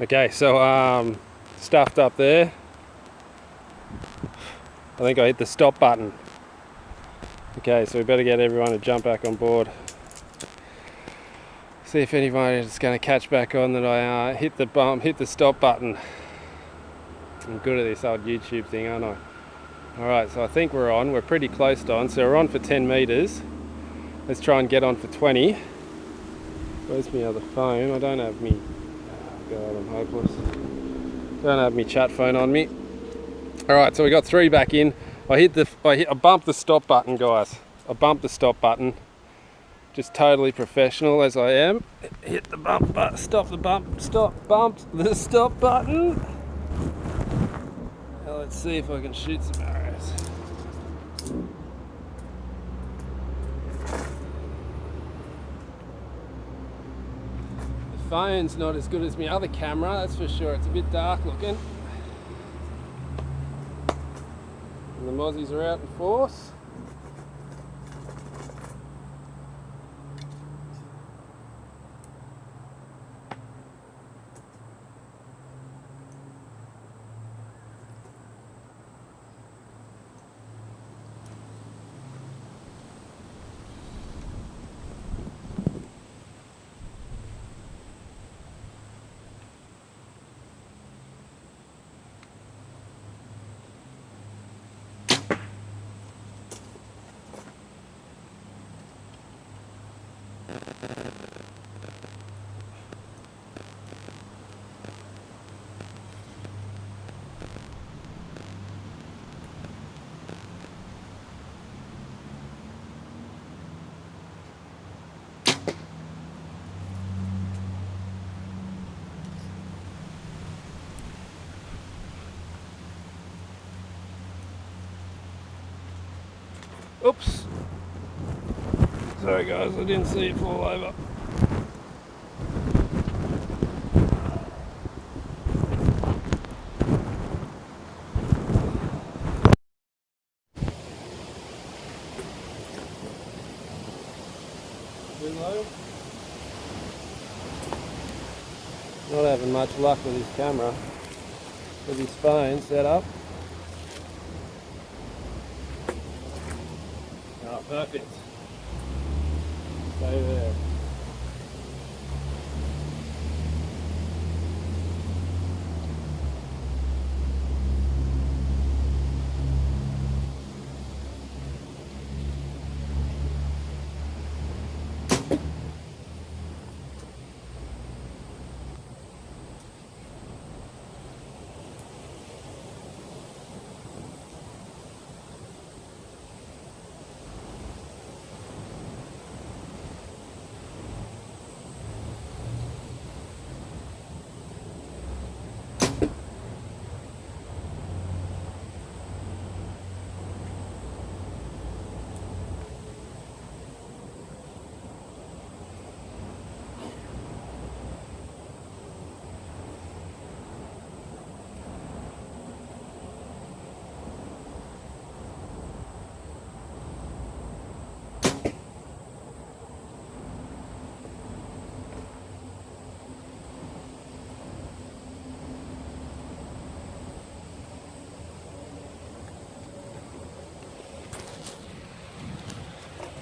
Okay, so stuffed up there. I think I hit the stop button. Okay, so we better get everyone to jump back on board. See if anybody is going to catch back on that I hit the stop button. I'm good at this old YouTube thing, aren't I? Alright, so I think we're on. We're pretty close to on. So we're on for 10 meters. Let's try and get on for 20. Where's my other phone? I don't have me. Oh God, I'm hopeless. Don't have me chat phone on me. Alright, so we got 3 back in. I bumped the stop button, guys. I bumped the stop button. Just totally professional as I am. Hit the bump button, bumped the stop button. Now let's see if I can shoot some arrows. The phone's not as good as my other camera, that's for sure. It's a bit dark looking. And the mozzies are out in force. Oops. Sorry guys, I didn't see it fall over. Reload. Not having much luck with his camera. With his phone set up. Oh, perfect. Stay there.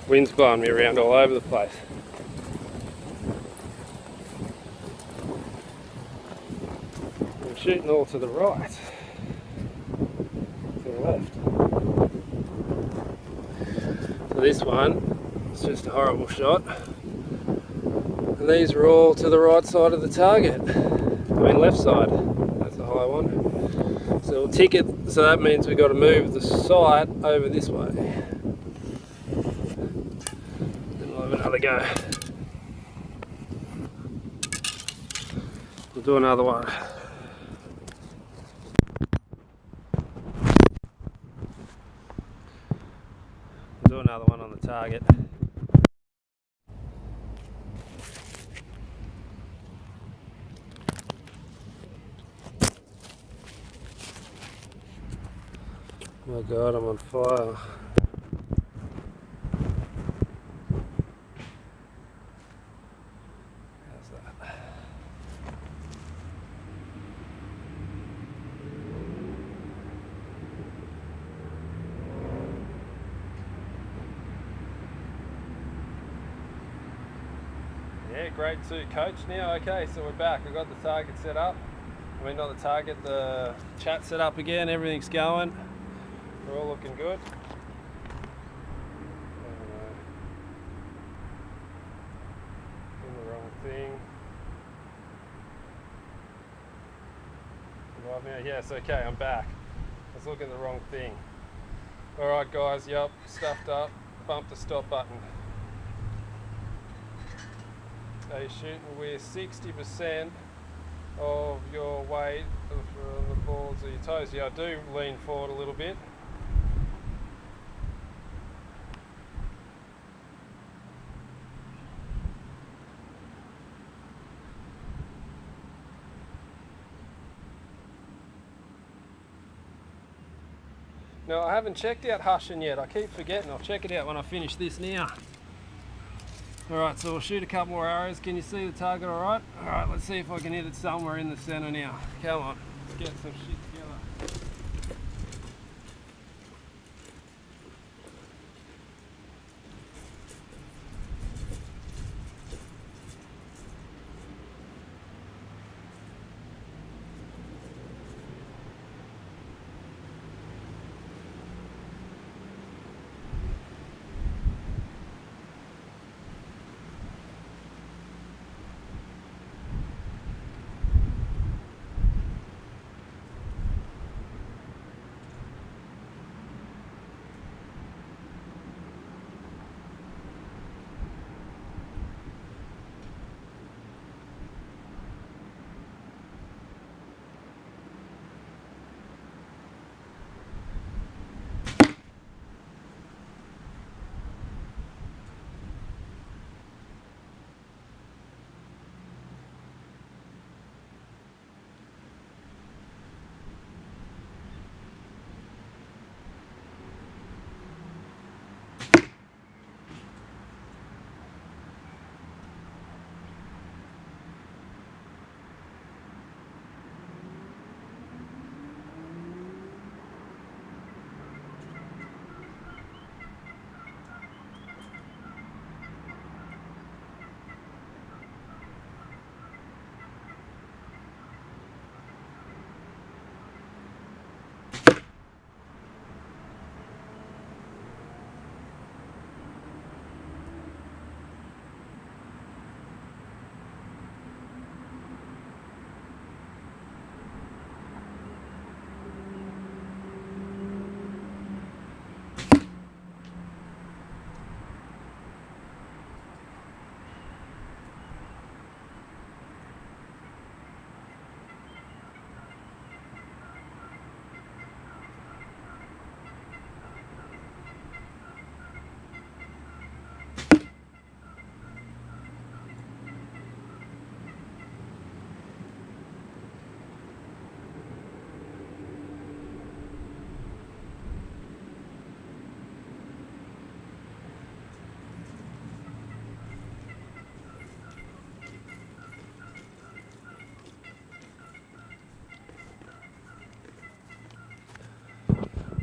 Wind's blowing me around all over the place. I'm shooting all to the right, to the left. So this one is just a horrible shot. And these are all to the right side of the target. I mean left side, that's the high one. So we'll tick it, so that means we've got to move the sight over this way. Another go. We'll do another one. We'll do another one on the target. Oh my God, I'm on fire. Yeah, grade 2 coach now. Okay, so we're back. We've got the target set up. I mean, not the target, the chat set up again. Everything's going. We're all looking good. Doing the wrong thing. Live now? Yes, okay, I'm back. I was looking at the wrong thing. Alright guys, yep, stuffed up. Bump the stop button. Are you shooting with 60% of your weight of the balls of your toes? Yeah, I do lean forward a little bit. Now I haven't checked out Hushin yet. I keep forgetting. I'll check it out when I finish this now. Alright, so we'll shoot a couple more arrows. Can you see the target alright? Alright, let's see if I can hit it somewhere in the center now. Come on, let's get some shit together.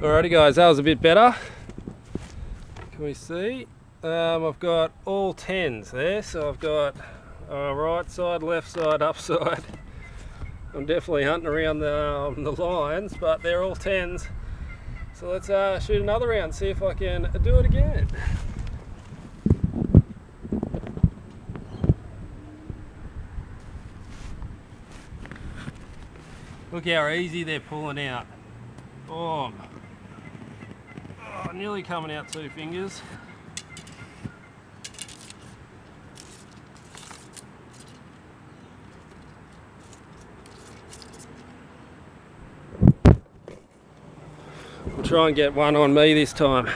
Alrighty guys, that was a bit better. Can we see? I've got all 10s there, so I've got right side, left side, up side. I'm definitely hunting around the lines, but they're all 10s. So let's shoot another round, see if I can do it again. Look how easy they're pulling out. Oh, nearly coming out 2 fingers. I'll try and get one on me this time.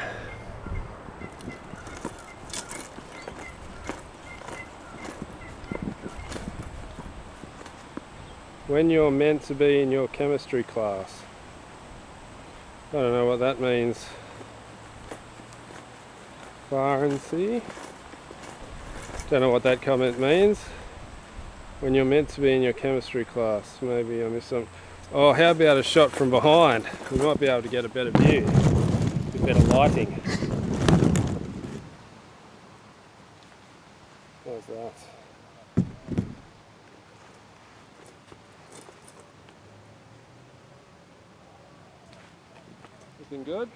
When you're meant to be in your chemistry class. I don't know what that means. Far and see. Don't know what that comment means. When you're meant to be in your chemistry class. Maybe I missed some. Oh, how about a shot from behind? We might be able to get a better view. A bit better lighting. How's that? Looking good.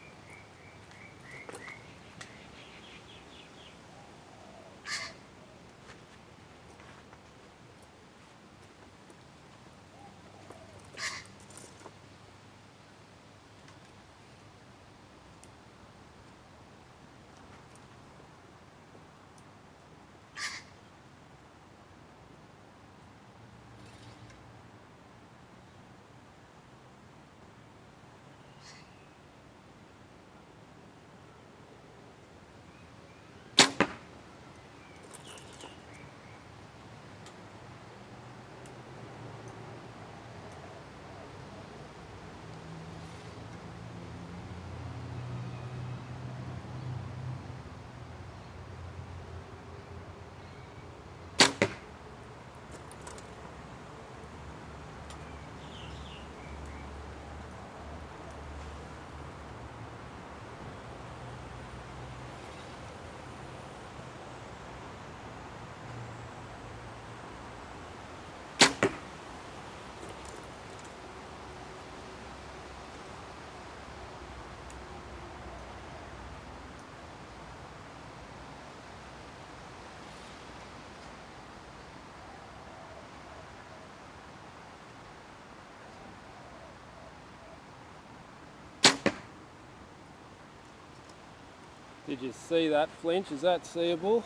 Did you see that flinch? Is that seeable?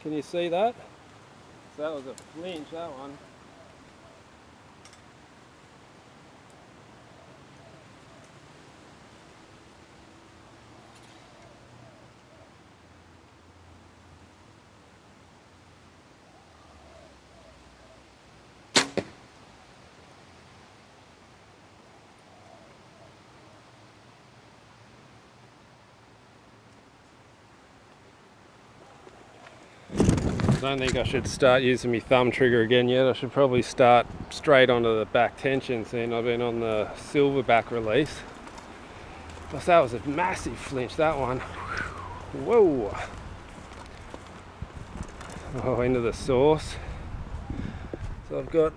Can you see that? So that was a flinch, that one. I don't think I should start using my thumb trigger again yet. I should probably start straight onto the back tension, seeing I've been on the silverback release. Plus that was a massive flinch, that one. Whoa! Oh, into the source. So I've got,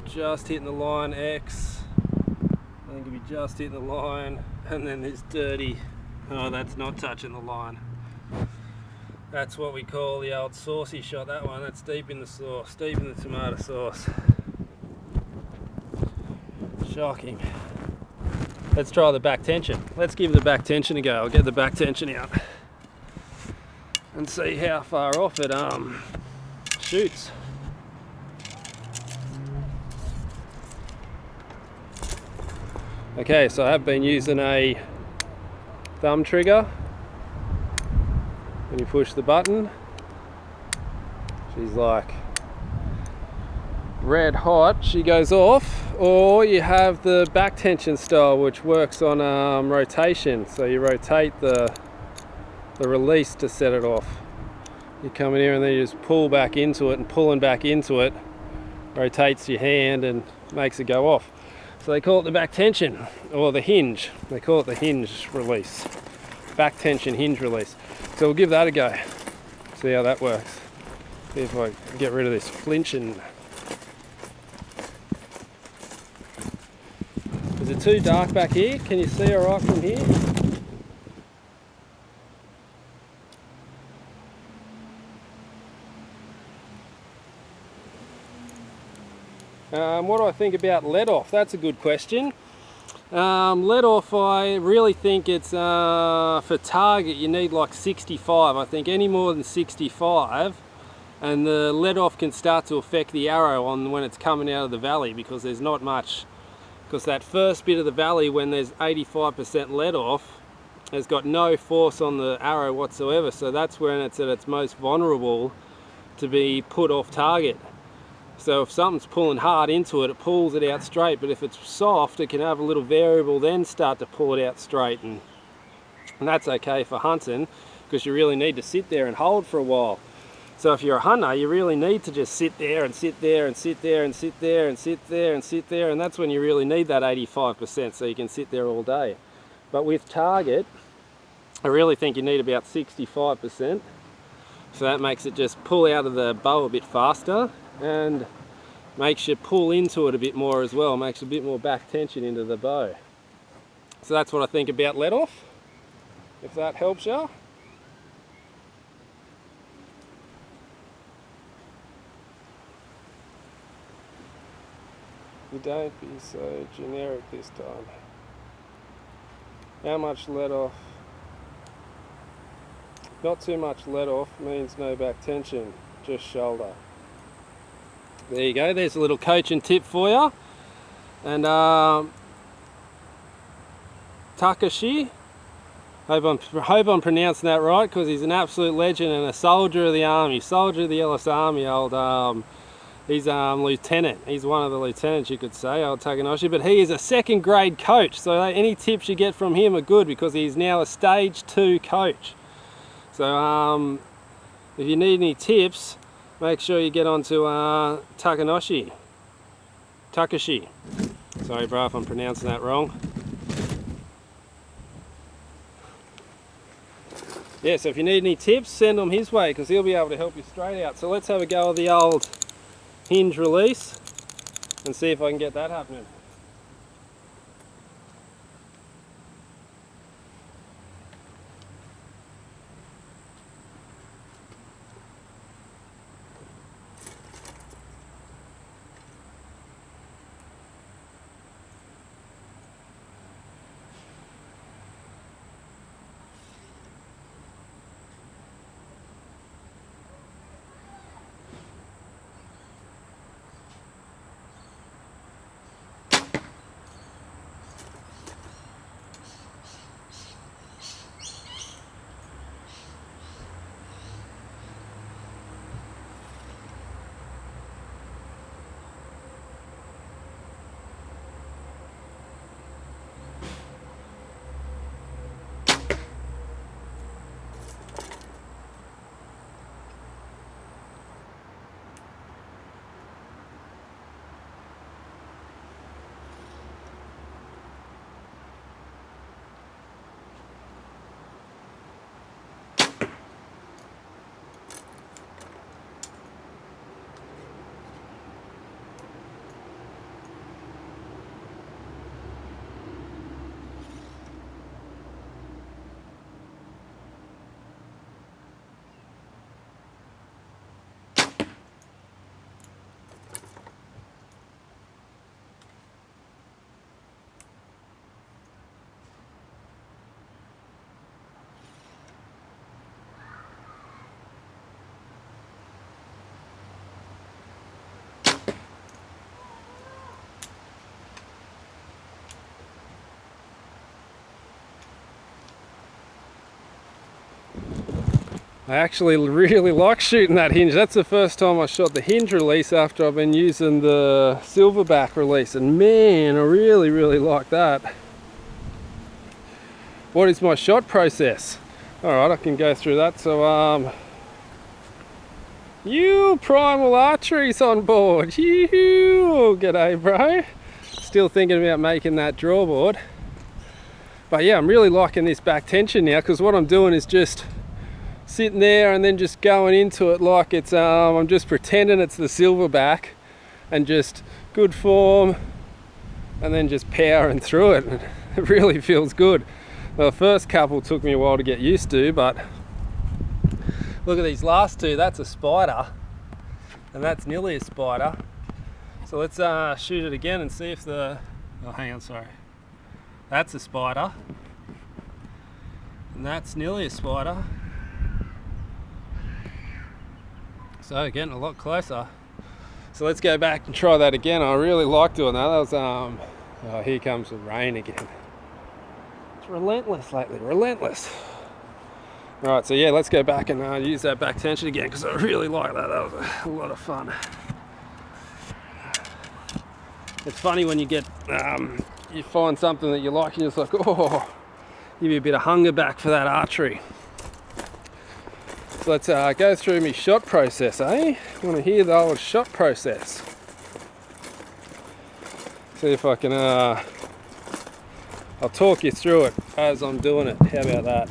just hitting the line X. I think it'll be just hitting the line, and then this dirty, that's not touching the line. That's what we call the old saucy shot, that one. That's deep in the sauce, deep in the tomato sauce. Shocking. Let's try the back tension. Let's give the back tension a go. I'll get the back tension out and see how far off it shoots. Okay, so I have been using a thumb trigger. When you push the button, she's like red hot, she goes off. Or you have the back tension style, which works on rotation. So you rotate the release to set it off. You come in here and then you just pull back into it, and pulling back into it rotates your hand and makes it go off. So they call it the back tension, or the hinge. They call it the hinge release. Back tension hinge release. So we'll give that a go, see how that works. See if I can get rid of this flinching. Is it too dark back here? Can you see all right from here? What do I think about let off? That's a good question. Let off, I really think it's for target you need like 65. I think any more than 65, and the let off can start to affect the arrow on when it's coming out of the valley, because there's not much, because that first bit of the valley when there's 85% let off has got no force on the arrow whatsoever, so that's when it's at its most vulnerable to be put off target. So if something's pulling hard into it, it pulls it out straight, but if it's soft, it can have a little variable then start to pull it out straight, and that's okay for hunting, because you really need to sit there and hold for a while. So if you're a hunter, you really need to just sit there and sit there and sit there and sit there and sit there and sit there, and that's when you really need that 85%, so you can sit there all day. But with target, I really think you need about 65%, so that makes it just pull out of the bow a bit faster, and makes you pull into it a bit more as well, makes a bit more back tension into the bow. So that's what I think about let off, if that helps you. You don't be so generic this time. How much let off? Not too much let off means no back tension, just shoulder. There you go, there's a little coaching tip for you. And Takashi, hope I'm pronouncing that right, because he's an absolute legend and a soldier of the army, soldier of the LS Army. He's lieutenant. He's one of the lieutenants, you could say, old Takanoshi. But he is a second grade coach, so any tips you get from him are good, because he's now a stage 2 coach. So if you need any tips, make sure you get onto Takashi. Sorry bro if I'm pronouncing that wrong. Yeah, so if you need any tips, send them his way, because he'll be able to help you straight out. So let's have a go of the old hinge release and see if I can get that happening. I actually really like shooting that hinge. That's the first time I shot the hinge release after I've been using the silverback release, and man, I really like that. What is my shot process? Alright, I can go through that. So you Primal Archery's on board. You g'day bro. Still thinking about making that drawboard. But yeah, I'm really liking this back tension now, because what I'm doing is just sitting there and then just going into it like it's I'm just pretending it's the silverback and just good form, and then just powering through it. It really feels good. Well, the first couple took me a while to get used to, but look at these last two. That's a spider and that's nearly a spider. So let's shoot it again and see if the, oh hang on, sorry, that's a spider and that's nearly a spider. So getting a lot closer. So let's go back and try that again. I really like doing that. That was oh, here comes the rain again. It's relentless lately, relentless. All right, so yeah, let's go back and use that back tension again, because I really like that. That was a lot of fun. It's funny when you get you find something that you like and you're just like, oh, give you a bit of hunger back for that archery. So let's go through my shot process, eh? You want to hear the old shot process? See if I can, I'll talk you through it as I'm doing it. How about that?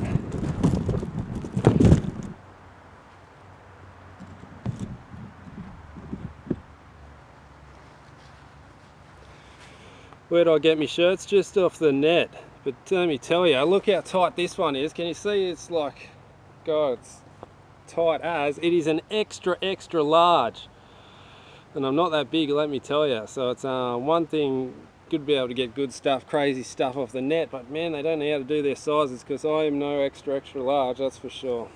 Where do I get my shirts? Just off the net. But let me tell you, look how tight this one is. Can you see? It's like, God, it's tight as. It is an extra large. And I'm not that big, let me tell you. So it's one thing, good to be able to get good stuff, crazy stuff off the net. But man, they don't know how to do their sizes, because I am no extra large, that's for sure.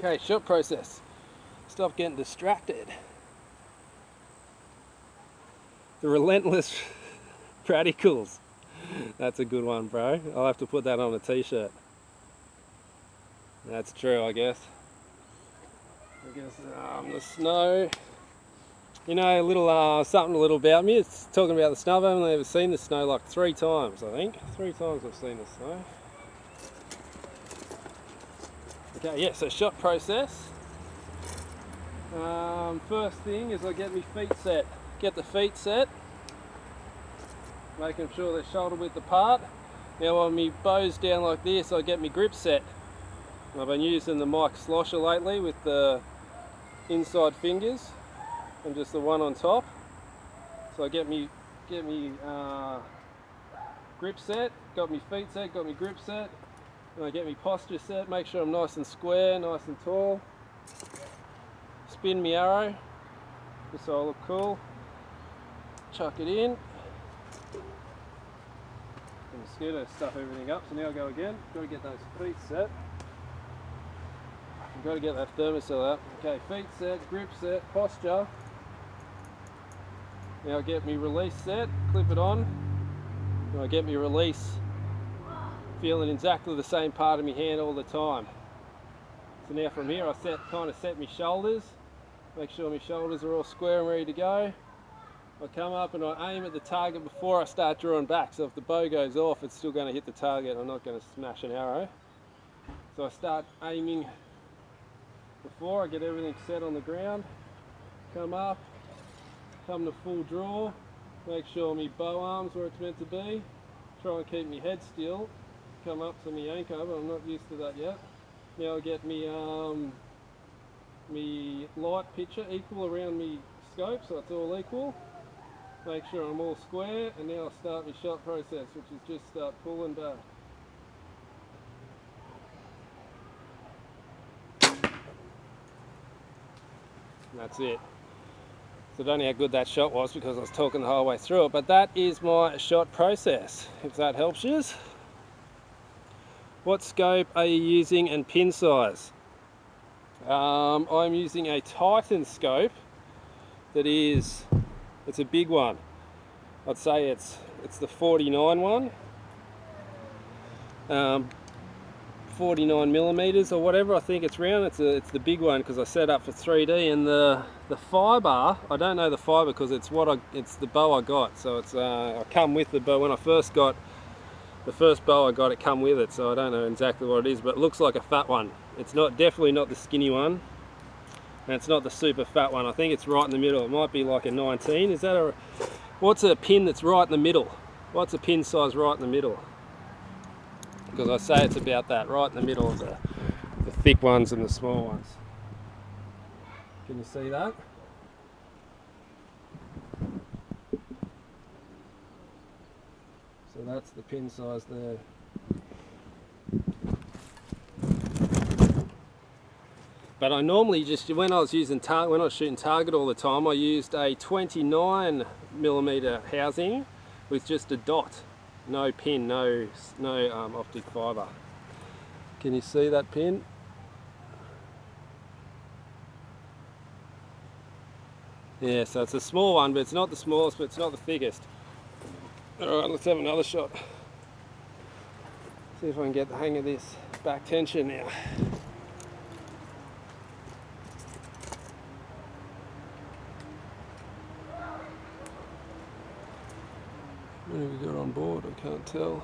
Okay, shot process. Stop getting distracted. The relentless radicals. That's a good one, bro. I'll have to put that on a t-shirt. That's true, I guess. The snow. You know, a little something a little about me. It's talking about the snow. I've only ever seen the snow like 3 times, I think. 3 times I've seen the snow. Okay, yeah, so shot process. First thing is I get my feet set. Get the feet set, making sure they're shoulder width apart. Now when my bow's down like this, I get my grip set. I've been using the mic slosher lately with the inside fingers and just the one on top. So I get me grip set, got my feet set, got my grip set, and I get my posture set, make sure I'm nice and square, nice and tall. Spin my arrow, just so I look cool. Chuck it in. The mosquito stuff everything up, so now I go again. Got to get those feet set. Got to get that thermocell up. Okay, feet set, grip set, posture. Now I get me release set, clip it on. Now I get me release, feeling exactly the same part of my hand all the time. So now from here I kind of set my shoulders, make sure my shoulders are all square and ready to go. I come up and I aim at the target before I start drawing back, so if the bow goes off it's still going to hit the target, I'm not going to smash an arrow. So I start aiming before I get everything set on the ground, come up, come to full draw, make sure my bow arm's where it's meant to be, try and keep my head still, come up to my anchor, but I'm not used to that yet. Now I get me light picture equal around me scope, so it's all equal. Make sure I'm all square, and now I'll start my shot process, which is just start pulling back. And that's it. So I don't know how good that shot was because I was talking the whole way through it, but that is my shot process, if that helps you. What scope are you using and pin size? I'm using a Titan scope that is, it's a big one. I'd say it's the 49 one. 49 millimeters or whatever, I think it's round. It's the big one because I set up for 3D, and the fiber, I don't know the fiber because it's the bow I got. So it's I come with the bow. When I first got the first bow I got, it come with it, so I don't know exactly what it is, but it looks like a fat one. It's definitely not the skinny one, and it's not the super fat one. I think it's right in the middle. It might be like a 19. Is that what's a pin that's right in the middle? What's a pin size right in the middle? Because I say it's about that, right in the middle of the thick ones and the small ones. Can you see that? So that's the pin size there. But I normally just, when I was shooting target all the time, I used a 29 millimeter housing with just a dot. No pin, no optic fibre. Can you see that pin? Yeah, so it's a small one, but it's not the smallest, but it's not the thickest. Alright, let's have another shot. See if I can get the hang of this back tension now. What have we got on board? I can't tell.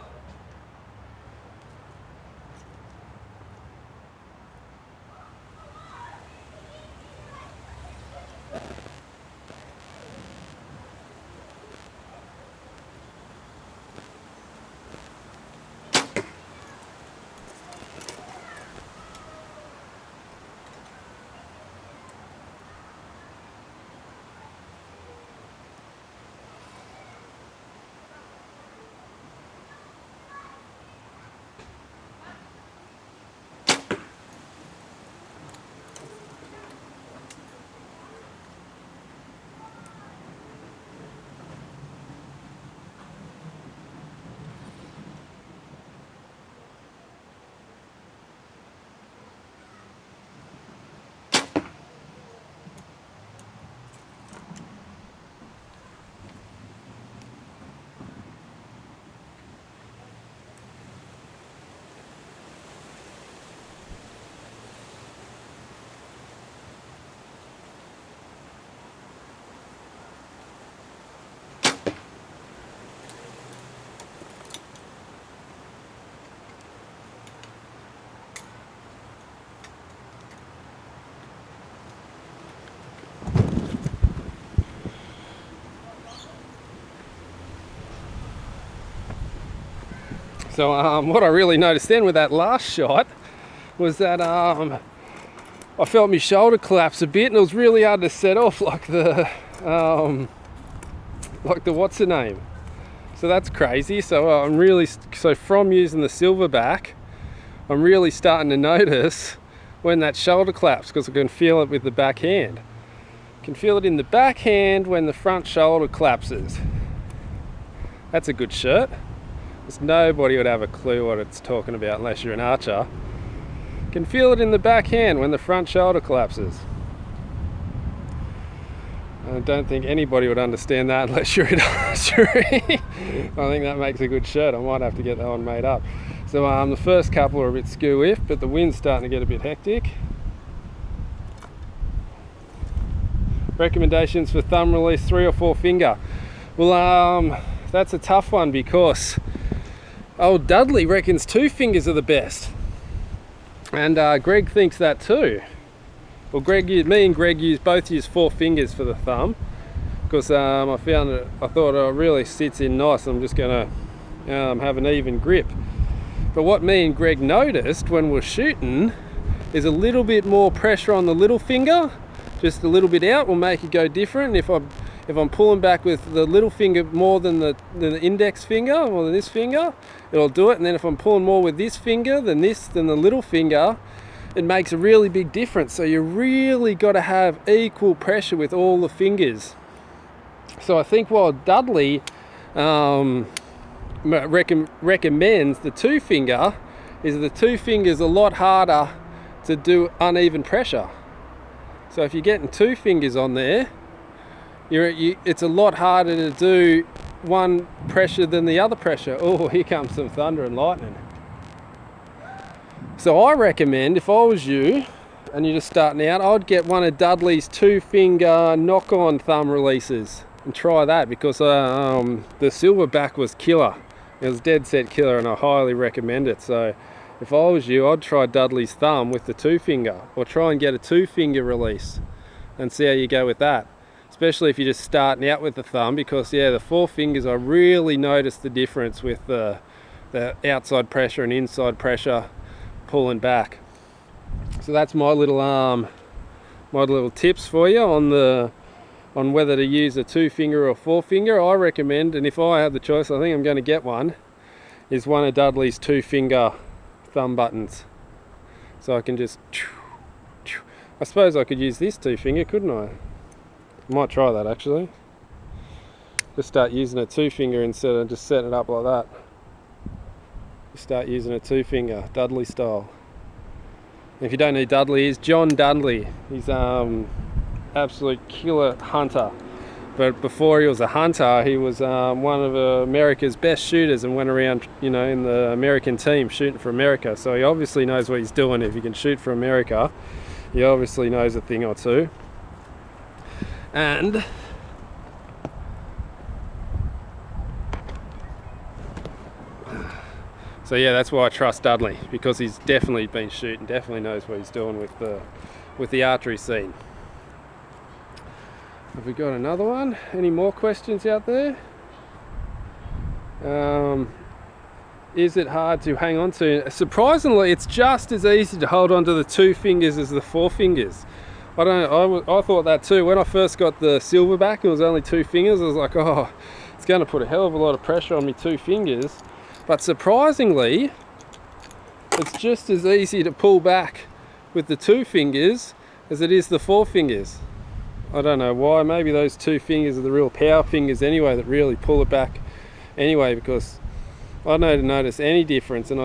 So what I really noticed then with that last shot was that I felt my shoulder collapse a bit, and it was really hard to set off like the what's the name. So that's crazy. So from using the silverback, I'm really starting to notice when that shoulder collapse, because I can feel it with the backhand. I can feel it in the backhand when the front shoulder collapses. That's a good shirt. Because nobody would have a clue what it's talking about unless you're an archer. You can feel it in the backhand when the front shoulder collapses. I don't think anybody would understand that unless you're in archery. I think that makes a good shirt. I might have to get that one made up. So the first couple are a bit skew-if, but the wind's starting to get a bit hectic. Recommendations for thumb release, 3 or 4 finger. Well, that's a tough one because old Dudley reckons 2 fingers are the best. And Greg thinks that too. Well, me and Greg both use 4 fingers for the thumb because I thought it really sits in nice. I'm just going to have an even grip. But what me and Greg noticed when we're shooting is a little bit more pressure on the little finger, just a little bit out will make it go different. If I'm pulling back with the little finger more than the index finger, or than this finger, it'll do it. And then if I'm pulling more with this finger than the little finger, it makes a really big difference. So you really got to have equal pressure with all the fingers. So I think while Dudley recommends the 2 finger, is the 2 fingers a lot harder to do uneven pressure. So if you're getting 2 fingers on there, it's a lot harder to do one pressure than the other pressure. Oh, here comes some thunder and lightning. So I recommend, if I was you and you're just starting out, I'd get one of Dudley's 2 finger knock-on thumb releases and try that, because the silverback was killer. It was dead set killer, and I highly recommend it. So if I was you, I'd try Dudley's thumb with the 2 finger, or try and get a 2 finger release and see how you go with that. Especially if you're just starting out with the thumb, because the 4 fingers, I really noticed the difference with the outside pressure and inside pressure pulling back. So that's my little tips for you on whether to use a 2 finger or 4 finger. I recommend, and if I have the choice, I think I'm going to get one, is one of Dudley's 2 finger thumb buttons. So I can just, I suppose I could use this 2 finger, couldn't I? I might try that actually. Just start using a 2 finger instead of just setting it up like that. Just start using a 2 finger, Dudley style. And if you don't know who Dudley is, John Dudley. He's absolute killer hunter. But before he was a hunter, he was one of America's best shooters and went around, in the American team shooting for America. So he obviously knows what he's doing. If he can shoot for America, he obviously knows a thing or two. And so that's why I trust Dudley, because he's definitely been shooting, definitely knows what he's doing with the archery scene. Have we got another one? Any more questions out there? Is it hard to hang on to? Surprisingly, it's just as easy to hold on to the 2 fingers as the 4 fingers. I thought that too. When I first got the silverback, it was only 2 fingers. I was like, oh, it's going to put a hell of a lot of pressure on me 2 fingers. But surprisingly, it's just as easy to pull back with the 2 fingers as it is the 4 fingers. I don't know why. Maybe those 2 fingers are the real power fingers anyway, that really pull it back anyway, because I didn't notice any difference, and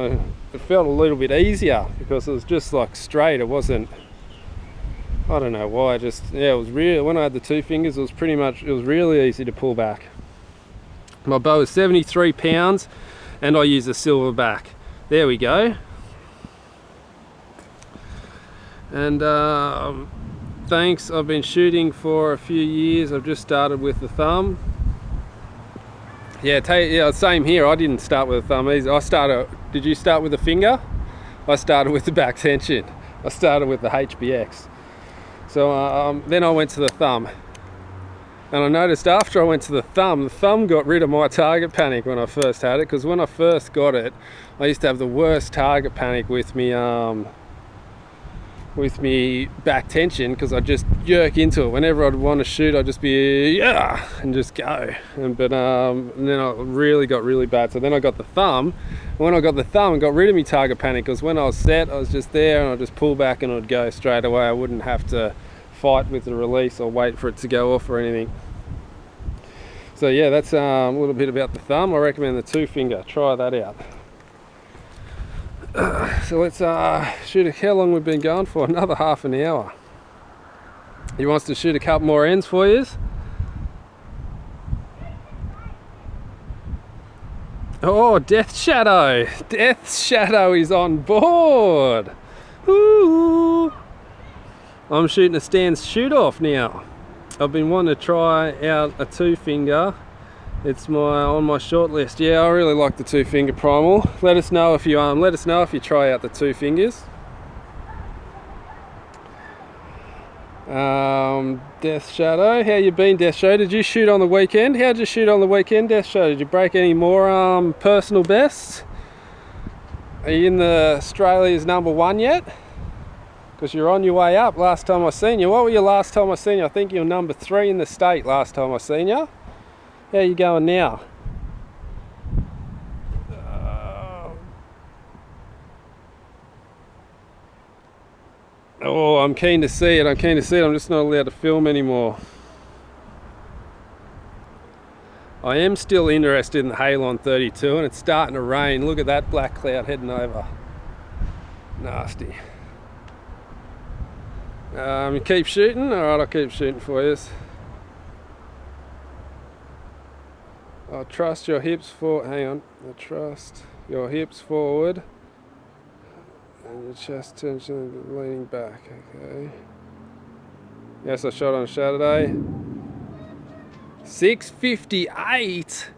it felt a little bit easier because it was just like straight. It wasn't, I don't know why, it was real. When I had the 2 fingers, it was really easy to pull back. My bow is 73 pounds and I use a silverback. There we go. And thanks, I've been shooting for a few years. I've just started with the thumb. Same here. I didn't start with the thumb either. Did you start with the finger? I started with the back tension. I started with the HBX. So then I went to the thumb. And I noticed after I went to the thumb got rid of my target panic when I first had it, because when I first got it, I used to have the worst target panic with me back tension, because I'd just jerk into it. Whenever I'd want to shoot, I'd just be, yeah, and just go. And then I really got really bad. So then I got the thumb. When I got the thumb, it got rid of me target panic, because when I was set, I was just there and I'd just pull back and I'd go straight away. I wouldn't have to fight with the release or wait for it to go off or anything. So yeah, that's a little bit about the thumb. I recommend the 2-finger. Try that out. So let's shoot how long we've been going for. Another half an hour. He wants to shoot a couple more ends for you. Oh, Death Shadow. Death Shadow is on board. Ooh. I'm shooting a stand shoot off now. I've been wanting to try out a 2-finger. It's on my short list. Yeah, I really like the 2-finger primal. Let us know if you try out the 2 fingers. Death Shadow, how you been, Death Shadow? Did you shoot on the weekend? How'd you shoot on the weekend, Death Shadow? Did you break any more personal bests? Are you in the Australia's #1 yet? Because you're on your way up. Last time I seen you, what were you last time I seen you? I think you're #3 in the state last time I seen you. How you going now? Oh, I'm keen to see it. I'm just not allowed to film anymore. I am still interested in the Halon 32, and it's starting to rain. Look at that black cloud heading over. Nasty. You keep shooting? Alright, I'll keep shooting for you. I trust your hips I trust your hips forward and your chest tension leaning back. Okay. Yes, I shot on Saturday. 658.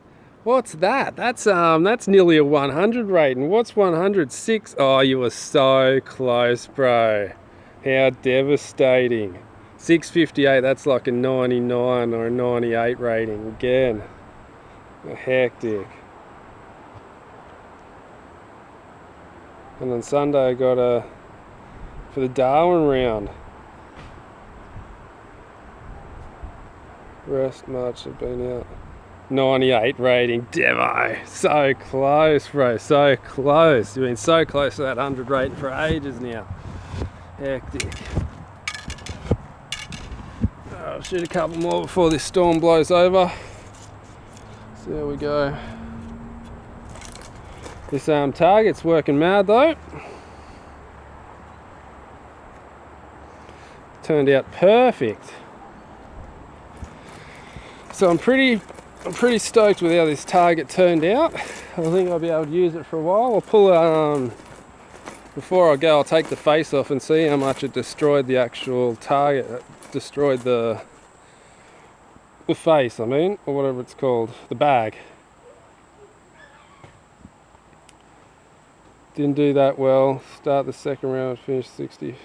What's that? That's nearly a 100 rating. What's 106? Oh, you were so close, bro. How devastating. 658, that's like a 99 or a 98 rating again. Hectic. And on Sunday I got for the Darwin round. Rest March have been out. 98 rating, Devo. So close, bro, so close. You've been so close to that 100 rating for ages now. Hectic. I'll shoot a couple more before this storm blows over. So there we go. This target's working mad though. Turned out perfect. So I'm pretty stoked with how this target turned out. I think I'll be able to use it for a while. I'll pull before I go, I'll take the face off and see how much it destroyed the actual target. Destroyed the face, I mean, or whatever it's called, the bag. Didn't do that well. Start the second round, finish 60.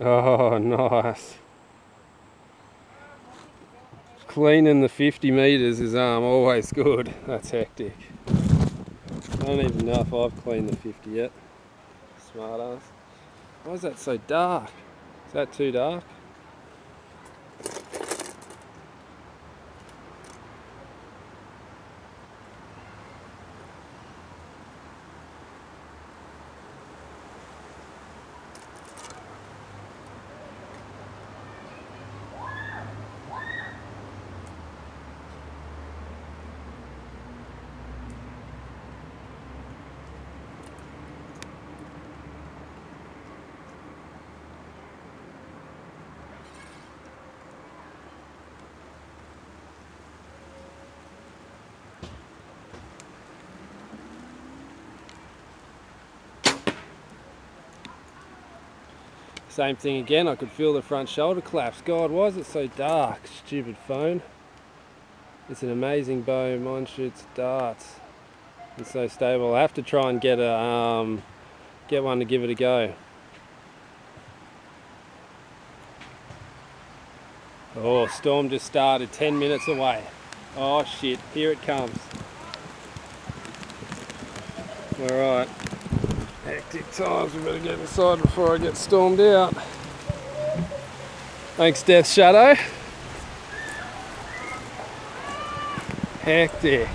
Oh, nice. Cleaning the 50 meters is always good. That's hectic. I don't even know if I've cleaned the 50 yet. Smart ass. Why is that so dark? Is that too dark? Same thing again, I could feel the front shoulder collapse. God, why is it so dark? Stupid phone. It's an amazing bow, mine shoots darts. It's so stable. I have to try and get one to give it a go. Oh, storm just started 10 minutes away. Oh shit, here it comes. Alright, hectic times, we better get inside before I get stormed out. Thanks, Death Shadow. Hectic.